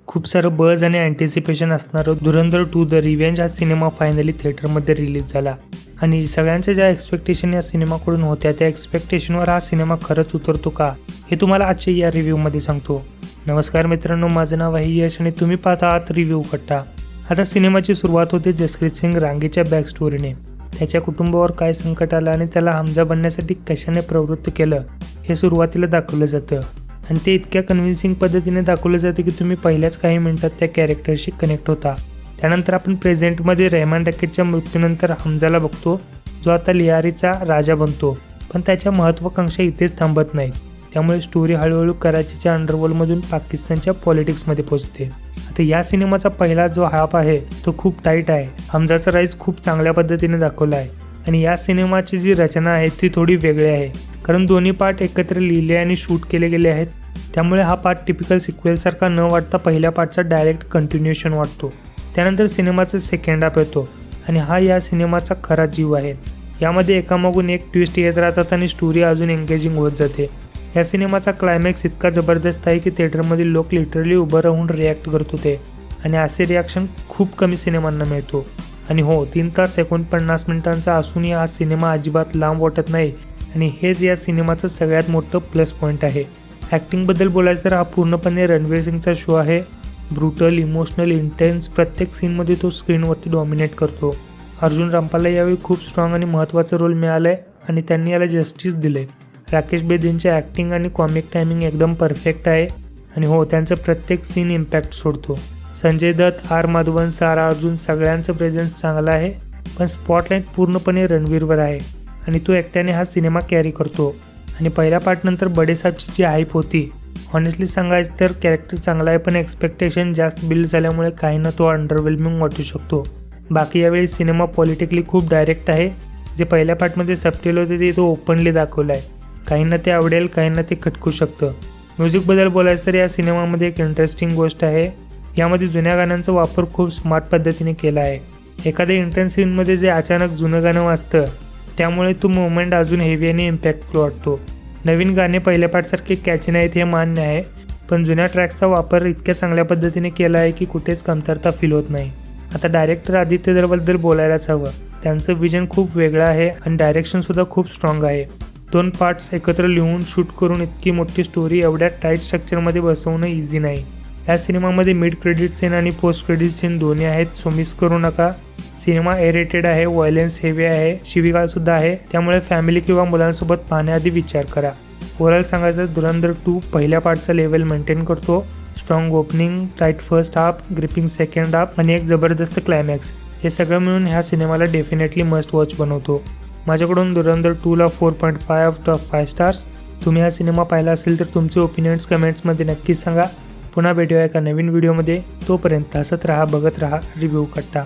खूप सारं बज आणि अँटिसिपेशन असणारं धुरंधर 2 द रिव्हेंज हा सिनेमा फायनली थिएटरमध्ये रिलीज झाला आणि सगळ्यांच्या ज्या एक्सपेक्टेशन या सिनेमाकडून होत्या त्या एक्सपेक्टेशनवर हा सिनेमा खरंच उतरतो का हे तुम्हाला आजच्या या रिव्ह्यूमध्ये सांगतो. नमस्कार मित्रांनो, माझं नाव आहे यश आणि तुम्ही पाहता आहात रिव्ह्यू कट्टा. आता सिनेमाची सुरुवात होते जसप्रीत सिंग रांगेच्या बॅक स्टोरीने. त्याच्या कुटुंबावर काय संकट आलं आणि त्याला हमजा बनण्यासाठी कशाने प्रवृत्त केलं हे सुरुवातीला दाखवलं जातं आणि ते इतक्या कन्व्हिन्सिंग पद्धतीने दाखवलं जातं की तुम्ही पहिल्याच काही मिनिटात त्या कॅरेक्टरशी कनेक्ट होता. त्यानंतर आपण प्रेझेंटमध्ये रेहमान रकीबच्या मृत्यूनंतर हमजाला बघतो, जो आता लियारीचा राजा बनतो. पण त्याच्या महत्त्वाकांक्षा इथेच थांबत नाहीत. त्यामुळे स्टोरी हळूहळू कराचीच्या अंडरवर्ल्डमधून पाकिस्तानच्या पॉलिटिक्समध्ये पोहोचते. आता या सिनेमाचा पहिला जो हाफ आहे तो खूप टाईट आहे. हमजाचा राईज खूप चांगल्या पद्धतीने दाखवला आहे आणि या सिनेमाची जी रचना आहे ती थोडी वेगळी आहे, कारण दोन्ही पार्ट एकत्र लिहिले आणि शूट केले गेले आहेत. त्यामुळे हा पार्ट टिपिकल सिक्वेलसारखा न वाटता पहिल्या पार्टचा डायरेक्ट कंटिन्युएशन वाटतो. त्यानंतर सिनेमाचा सेकंड हाफ येतो आणि हा या सिनेमाचा खरा जीव आहे. यामध्ये एकामागून एक ट्विस्ट येत राहतात आणि स्टोरी अजून एंगेजिंग होत जाते. या सिनेमाचा क्लायमॅक्स इतका जबरदस्त आहे की थिएटरमधील लोक लिटरली उभं राहून रिॲक्ट करत होते आणि असे रिॲक्शन खूप कमी सिनेमांना मिळतो. आणि हो, 3 तास 49 मिनिटांचा असूनही हा सिनेमा अजिबात लांब वाटत नाही आणि हेच या सिनेमाचं सगळ्यात मोठं प्लस पॉईंट आहे. ॲक्टिंगबद्दल बोलायचं तर हा पूर्णपणे रणवीर सिंगचा शो आहे. ब्रुटल, इमोशनल, इंटेन्स प्रत्येक सीनमध्ये तो स्क्रीनवरती डॉमिनेट करतो. अर्जुन रामपालला यावेळी खूप स्ट्रॉंग आणि महत्त्वाचं रोल मिळालं आहे आणि त्यांनी याला जस्टिस दिले. राकेश बेदींचे ॲक्टिंग आणि कॉमिक टायमिंग एकदम परफेक्ट आहे आणि हो, त्यांचं प्रत्येक सीन इम्पॅक्ट सोडतो. संजय दत्त, आर माधवन, सारा अर्जुन सगळ्यांचं प्रेझेन्स चांगला आहे, पण स्पॉटलाईट पूर्णपणे रणवीरवर आहे आणि तो एकट्याने हा सिनेमा कॅरी करतो. आणि पहिल्या पार्टनंतर बडेसाहेबची जी हाईप होती, ऑनेस्टली सांगायचं तर कॅरेक्टर चांगला आहे, पण एक्सपेक्टेशन जास्त बिल्ड झाल्यामुळे काहींना तो अंडरवेल्मिंग वाटू शकतो. बाकी यावेळी सिनेमा पॉलिटिकली खूप डायरेक्ट आहे. जे पहिल्या पार्टमध्ये सबटेल होते ते तो ओपनली दाखवलं आहे. काहींना ते आवडेल, काहींना ते खटकू शकतं. म्युझिकबद्दल बोलायचं तर या सिनेमामध्ये एक इंटरेस्टिंग गोष्ट आहे. यामध्ये जुन्या गाण्यांचा वापर खूप स्मार्ट पद्धतीने केला आहे. एखाद्या इंटेन्स सीनमध्ये जे अचानक जुनं गाणं वाजतं त्यामुळे तो मुवमेंट अजून हेवी आणि इम्पॅक्टफुल वाटतो. नवीन गाणे पहिल्या पार्टसारखे कॅची नाहीत हे मान्य आहे, पण जुन्या ट्रॅक्सचा वापर इतक्या चांगल्या पद्धतीने केला आहे की कुठेच कमतरता फील होत नाही. आता डायरेक्टर आदित्य दरबद्दल बोलायलाच हवं. त्यांचं विजन खूप वेगळं आहे आणि डायरेक्शनसुद्धा खूप स्ट्रॉंग आहे. 2 पार्ट्स एकत्र लिहून शूट करून इतकी मोठी स्टोरी एवढ्या टाईट स्ट्रक्चरमध्ये बसवणं इझी नाही. या सिनेमामध्ये मिड क्रेडिट सीन आणि पोस्ट क्रेडिट सीन दोन्ही आहेत, सो मिस करू नका. सिनेमा एरेटेड आहे, व्हायलन्स हेवी आहे, शिवीगाळसुद्धा आहे, त्यामुळे फॅमिली किंवा मुलांसोबत पाहण्याआधी विचार करा. ओव्हरऑल सांगायचं धुरंधर 2 पहिल्या पार्टचा लेवल मेंटेन करतो. Strong opening, tight first half, gripping second half आणि एक जबरदस्त क्लायमॅक्स, हे सगळं मिळून ह्या सिनेमाला डेफिनेटली मस्ट वॉच बनवतो. माझ्याकडून धुरंधर 2ला 4.5 आउट ऑफ 5 स्टार्स. तुम्ही हा सिनेमा पाहिला असेल तर तुमचे ओपिनियन्स कमेंट्समध्ये नक्कीच सांगा. पुन्हा भेटूया एका नवीन व्हिडिओमध्ये. तोपर्यंत हसत राहा, बघत राहा रिव्ह्यू कट्टा.